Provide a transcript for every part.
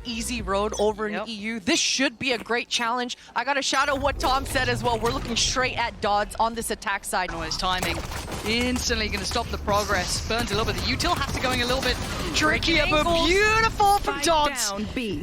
easy road over in EU. This should be a great challenge. I got to shout out what Tom said as well. We're looking straight at Dodds on this attack side. Oh, his timing instantly going to stop the progress. Burns a little bit. The util has to going a little bit trickier, but beautiful from Dodds.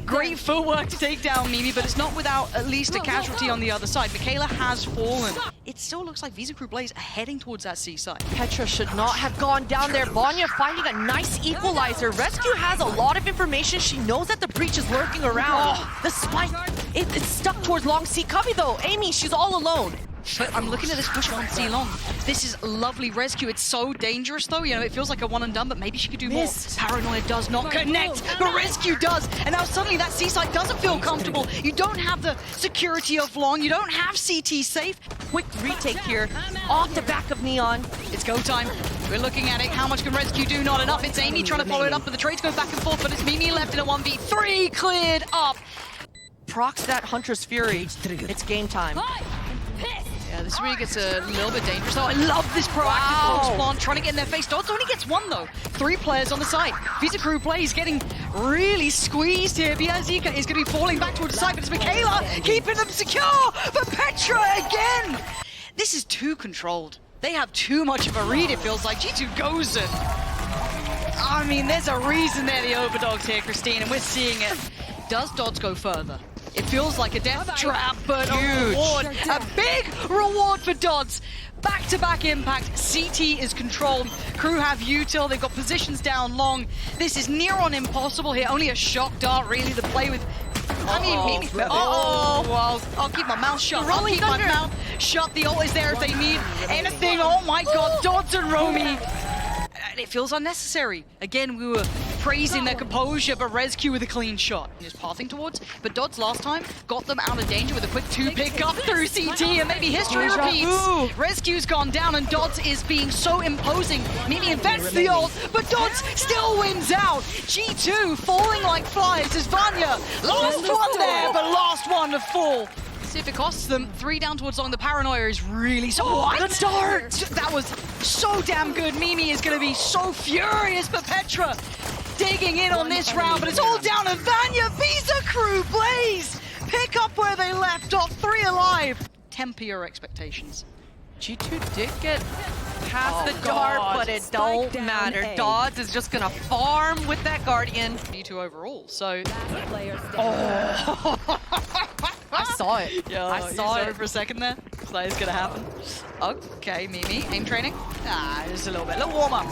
Great footwork to take down Mimi, but it's not without at least a casualty on the other side. Michaela has fallen. It still looks like Visa Crew Blaze are heading towards that seaside. Petra should not have gone down there. Vanya finding a nice equalizer. Rescue has a lot of information. She knows that the breach is lurking around. The spike, it's stuck towards long C. Cubby though. Amy, she's all alone. But I'm looking at this push on C long. This is lovely rescue. It's so dangerous though. You know, it feels like a one and done, but maybe she could do more. Paranoia does not connect, but rescue does. And now suddenly that seaside doesn't feel comfortable. You don't have the security of long. You don't have CT safe. Quick retake here off the back of Neon. It's go time. We're looking at it. How much can rescue do? Not enough. It's Amy trying to follow it up, but the trades go back and forth. But it's Mimi left in a 1v3. Cleared up. Procs that Hunter's Fury. It's game time. Yeah, this really gets a little bit dangerous. Oh, I love this proactive spawn, trying to get in their face. Dodds only gets one though. 3 players on the side. Visa Crew Blaze getting really squeezed here. Biazika is going to be falling back towards the side, but it's Michaela keeping them secure. But Petra again. This is too controlled. They have too much of a read, it feels like. G2 goes in. I mean, there's a reason they're the overdogs here, Christine, and we're seeing it. Does Dodds go further? It feels like a death trap, but a reward. A big reward for Dodds. Back-to-back impact. CT is controlled. Crew have util. They've got positions down long. This is near on impossible here. Only a shock dart really to play with. I mean, Mimi. Well, I'll keep my mouth shut. I'll keep my mouth shut. The ult is there if they need anything. Oh my God, Dodds and Romy. And it feels unnecessary. Again, we were praising their composure, but Rescue with a clean shot. He's pathing towards, but Dodds last time got them out of danger with a quick 2 pick up through CT, and maybe history repeats. Rescue's gone down, and Dodds is being so imposing. Mimi invents the ult, but Dodds still wins out. G2 falling like flies as Vanya. Last one there, but last one to fall. See if it costs them. 3 down towards long. The paranoia is really so. The dart! That was so damn good. Mimi is going to be so furious, but Petra digging in on this round, but it's all down to Vanya. Visa Crew Blaze pick up where they left off. 3 alive. Temper your expectations. G2 did get past the dart, but it don't matter. Dodds is just gonna farm with that Guardian. G2 overall, so. I saw it. Yeah, I saw it for a second there. So it's gonna happen. Okay, Mimi, aim training. Just a little bit, little warm up.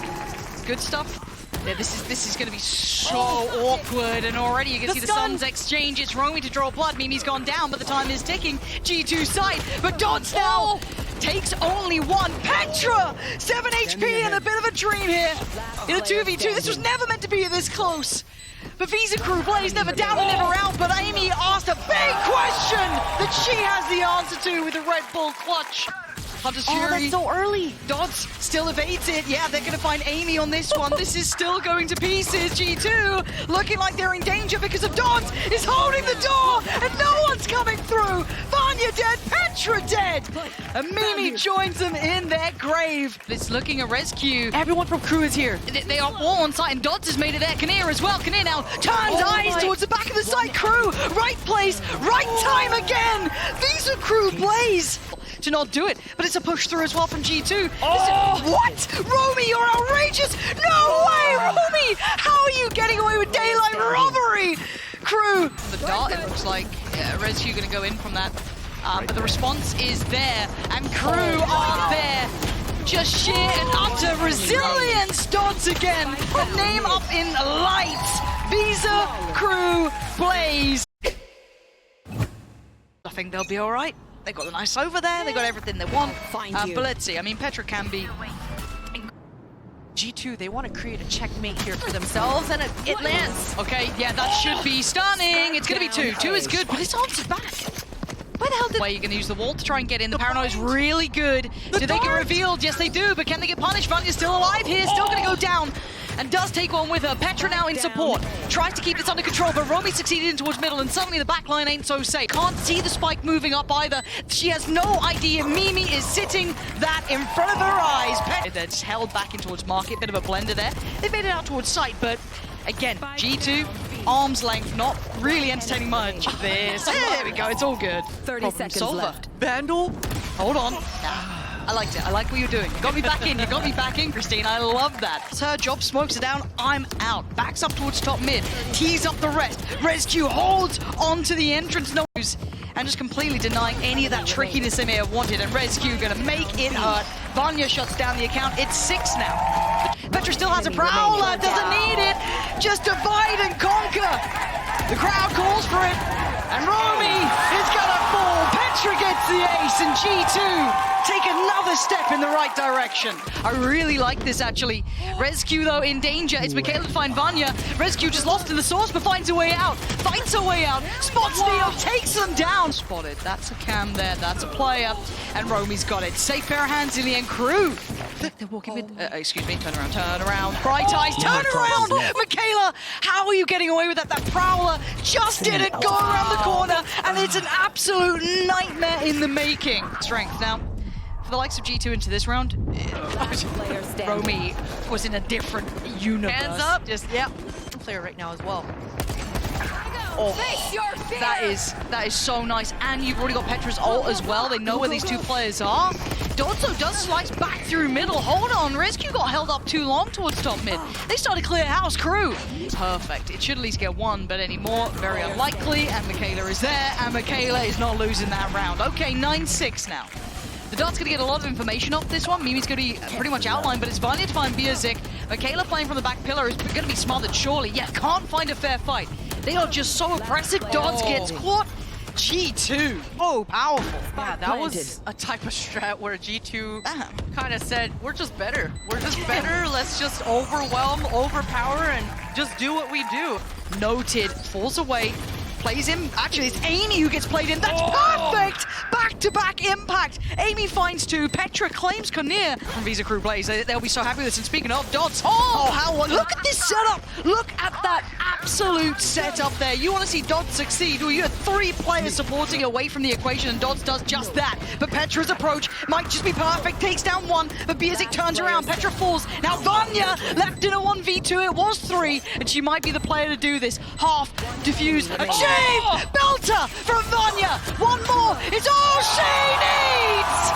Good stuff. Yeah, this is gonna be so awkward, and already you can see the Suns exchange. It's Romy to draw blood. Mimi's gone down, but the time is ticking. G2 side, but Dodds now takes only 1. Petra, 7 HP and a bit of a dream here in a 2v2. This was never meant to be this close. But Visa Crew Blaze never down and never out, but Amy asked a big question that she has the answer to with the Red Bull clutch. Hunter's Fury. That's so early. Dodds still evades it. Yeah, they're going to find Amy on this one. This is still going to pieces. G2 looking like they're in danger because of Dodds is holding the door and no one's coming through. Vanya dead, Petra dead. And Mimi joins them in their grave. It's looking a rescue. Everyone from Crew is here. They are all on site, and Dodds has made it there. Kinnear as well. Kinnear now turns eyes towards the back of the site. Crew, right place, right time again. Visa Crew Blaze to not do it, but it's a push through as well from G2. What? Romy, you're outrageous! No way, Romy! How are you getting away with daylight robbery? Crew. The dart, it looks like. Rescue gonna go in from that. But the response is there, and Crew are there. Just sheer and utter resilience. Dodds again. The name up in lights. Visa Crew Blaze. I think they'll be all right. They got the nice over there. They got everything they want. But let's see. I mean, Petra can be. G2, they want to create a checkmate here for themselves, and it lands. Okay, yeah, that should be stunning. It's going to be 2. 2 is good, but it's answered back. Where the hell did... Way you're going to use the wall to try and get in. The paranoia is really good. Do they get revealed? Yes, they do, but can they get punished? Vanya's still alive here, still going to go down. And does take one with her. Petra now in support. Tries to keep this under control, but Romy succeeded in towards middle, and suddenly the backline ain't so safe. Can't see the spike moving up either. She has no idea Mimi is sitting that in front of her eyes. They're just held back in towards market. Bit of a blender there. They made it out towards sight, but again, G2 arm's length, not really entertaining much of this. There we go, it's all good. 30 seconds left. Vandal? Hold on. I liked it. I like what you're doing. You got me back in. You got me back in, Christine. I love that. It's her job. Smokes it down. I'm out. Backs up towards top mid. Tees up the rest. Rescue holds onto the entrance nose and just completely denying any of that trickiness they may have wanted. And Rescue gonna make it hurt. Vanya shuts down the account. It's 6 now. Petra still has a Prowler. Doesn't need it. Just divide and conquer. The crowd calls for it. And Romy is gonna fall. Petra gets the ace, and G2 take another step in the right direction. I really like this, actually. Rescue, though, in danger. It's Michaela to find Vanya. Rescue just lost in the source, but finds a way out. Fights her way out. Spots Neo, takes them down. Spotted. That's a cam there. That's a player. And Romy's got it. Safe pair of hands in the end. Crew. They're walking with... excuse me. Turn around. Turn around. Bright eyes. Turn around. Michaela, how are you getting away with that? That Prowler just didn't go around the corner. And it's an absolute nightmare in the making. Strength now. For the likes of G2 into this round, Romy was in a different universe. Hands up. Just, yeah. Player right now as well. Oh, that is so nice. And you've already got Petra's ult as well. They know where these two players are. Dotso does slice back through middle. Hold on, Rescue got held up too long towards top mid. They started clear house. Crew. Perfect. It should at least get one, but anymore, very unlikely. And Michaela is there, and Michaela is not losing that round. Okay, 9-6 now. The Dart's going to get a lot of information off this one. Mimi's going to be pretty much outlined, but it's Vanya to find Biazik. Michaela playing from the back pillar is going to be smothered, surely. Yeah, can't find a fair fight. They are just so oppressive. Dots gets caught. G2. Oh, powerful. Yeah, that was a type of strat where G2 kind of said, we're just better. We're just better. Let's just overwhelm, overpower, and just do what we do. Noted. Falls away. Plays him. Actually, it's Amy who gets played in. That's perfect! Back-to-back impact. Amy finds 2. Petra claims Corneer from Visa Crew plays. They'll be so happy with this. And speaking of Dots, look at this setup. Look at that absolute setup there. You want to see Dots succeed? Well, you have 3 players supporting away from the equation, and Dots does just that. But Petra's approach might just be perfect. Takes down 1, but Biazik turns around. Petra falls. Now Vanya left in a 1v2. It was 3, and she might be the player to do this. Half, diffuse, achieve! Belter from Vanya. 1 more. It's all she needs.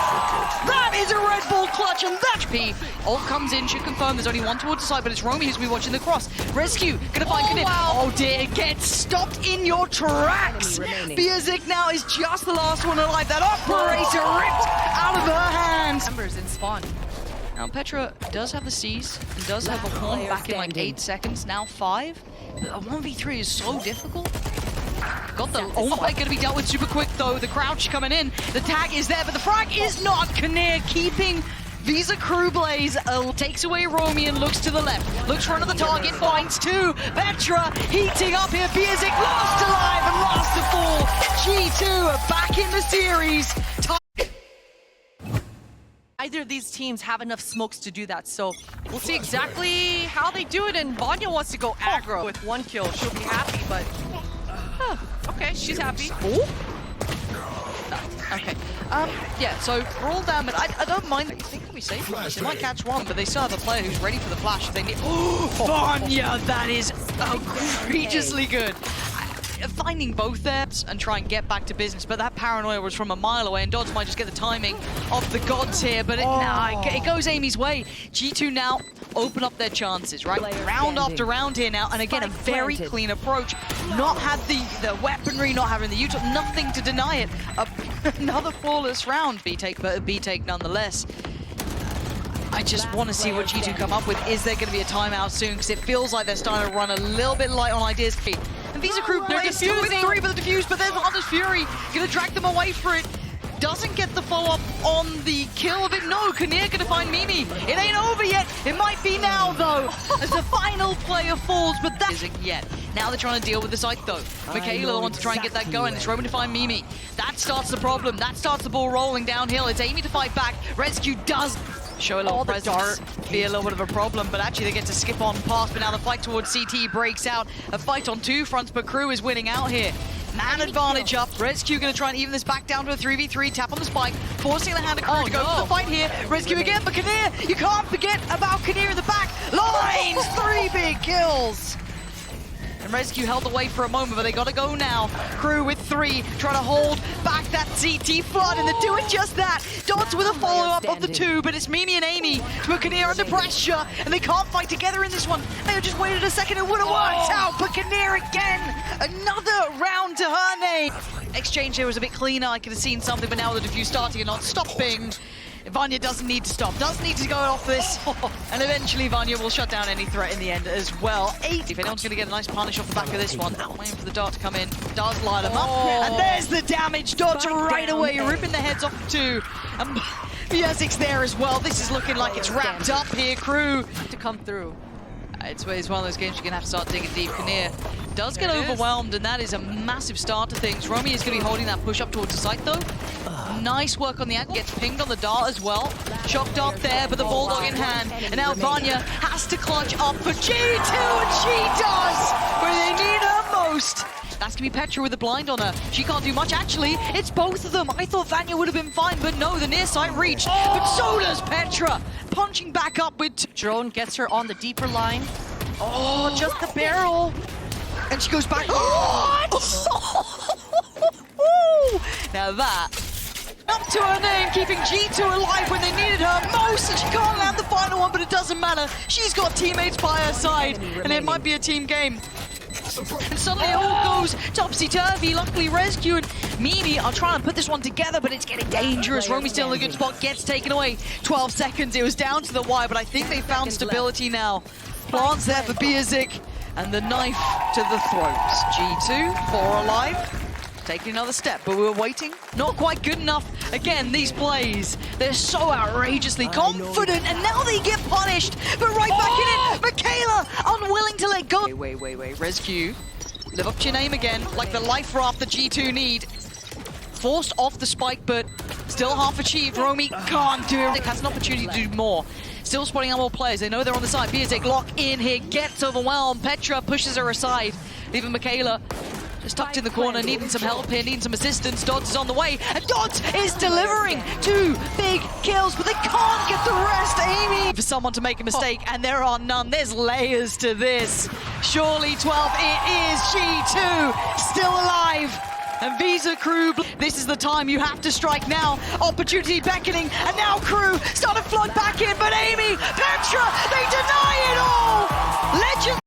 That is a Red Bull clutch, and that's P. Ult comes in, should confirm there's only 1 towards the side, but it's Romy who's going to be watching the cross. Rescue, gonna find Knit. Oh dear, get stopped in your tracks. Biazik now is just the last one alive. That operator ripped out of her hands. Members in spawn. Now Petra does have the C's and does have a horn back in like 8 seconds, now 5. A 1v3 is so difficult. Got the ult going to be dealt with super quick though. The crouch coming in. The tag is there, but the frag is not. Kinnear keeping Visa Crew Blaze. Takes away Romy and looks to the left. Looks for another target, finds 2. Petra heating up here. Biazik last alive and last to fall. G2 are back in the series. Either of these teams have enough smokes to do that, so we'll see exactly how they do it. And Vanya wants to go aggro with 1 kill. She'll be happy, but okay, she's happy. Okay. Yeah, so for all damage, I don't mind. I think they'll be safe from this. They might catch 1, but they still have a player who's ready for the flash if they need. Vanya, that is egregiously good. Finding both there and try and get back to business, but that paranoia was from a mile away, and Dodds might just get the timing of the gods here, but it goes Amy's way. G2 now open up their chances, right? Round after round here now, and again, a very clean approach. Not had the weaponry, not having the util, nothing to deny it. Another flawless round, B-take, but a B-take nonetheless. I just want to see what G2 come up with. Is there going to be a timeout soon? Because it feels like they're starting to run a little bit light on ideas. And Visa Crew, they're still with 3 for the defuse, but there's Hunter's Fury. Going to drag them away for it. Doesn't get the follow-up on the kill of it. No, Kinnear going to find Mimi. It ain't over yet. It might be now, though, as the final player falls, but that isn't yet. Now they're trying to deal with the site, though. Michaela wants to try and get that going. It's Roman to find Mimi. That starts the problem. That starts the ball rolling downhill. It's Amy to fight back. Rescue does show a little presence, be a little bit of a problem, but actually they get to skip on past, but now the fight towards CT breaks out. A fight on 2 fronts, but Crew is winning out here. Man advantage up. Rescue going to try and even this back down to a 3v3. Tap on the spike, forcing the hand of Crew to go for the fight here. Rescue again, but Kinnear, you can't forget about Kinnear in the back. Lines, 3 big kills. And Rescue held away for a moment, but they gotta go now. Crew with 3, trying to hold back that CT flood, and they're doing just that. Dots with a follow-up of the 2, but it's Mimi and Amy to put Kinnear under pressure, and they can't fight together in this one. They just waited a second, it would have worked out, but Kinnear again, another round to her name. Exchange here was a bit cleaner, I could have seen something, but now the defuse starting and not stopping. Vanya doesn't need to stop, doesn't need to go off this, and eventually Vanya will shut down any threat in the end as well. 8, if anyone's going to get a nice punish off the back of this one, waiting for the dart to come in, does line them up, and there's the damage, Dodge right away, ripping the heads off of 2, and Vierzic's there as well. This is looking like it's wrapped up here, Crew to come through. It's one of those games you're going to have to start digging deep. Kinnear does get overwhelmed, and that is a massive start to things. Romy is going to be holding that push up towards the site, though. Nice work on the angle. Gets pinged on the dart as well. Shock dart there, but the Bulldog in hand. And now Vanya has to clutch up for G2, and she does! Where they need her most. That's going to be Petra with the blind on her. She can't do much. Actually, it's both of them. I thought Vanya would have been fine, but no, the near side reached. But so does Petra. Punching back up with... Drone gets her on the deeper line. Oh, just the barrel. And she goes back. Now that... Up to her name, keeping G2 alive when they needed her most, and she can't land the final one, but it doesn't matter. She's got teammates by her side, and it might be a team game. And suddenly it all goes topsy-turvy. Luckily, Rescue and Mimi are trying to put this one together, but it's getting dangerous. Romy's still in a good spot, gets taken away. 12 seconds, it was down to the wire, but I think they found stability now. Plants there for Vierzik, and the knife to the throats. G2, 4 alive. Taking another step, but we were waiting. Not quite good enough. Again, these plays, they're so outrageously confident, and now they get punished. But right back in it, Michaela, unwilling to let go. Wait. Rescue, live up to your name again, like the life raft the G2 need. Forced off the spike, but still half achieved. Romy can't do it. Has an opportunity to do more. Still spotting out more players. They know they're on the side. Vierzik lock in here, gets overwhelmed. Petra pushes her aside, leaving Michaela just tucked in the corner, needing some help here, needing some assistance. Dodds is on the way, and Dodds is delivering 2 big kills, but they can't get the rest. Amy, for someone to make a mistake, and there are none. There's layers to this. Surely 12, it is G2, still alive. And Visa Crew, this is the time you have to strike now. Opportunity beckoning, and now Crew start to flood back in, but Amy, Petra, they deny it all. Legend.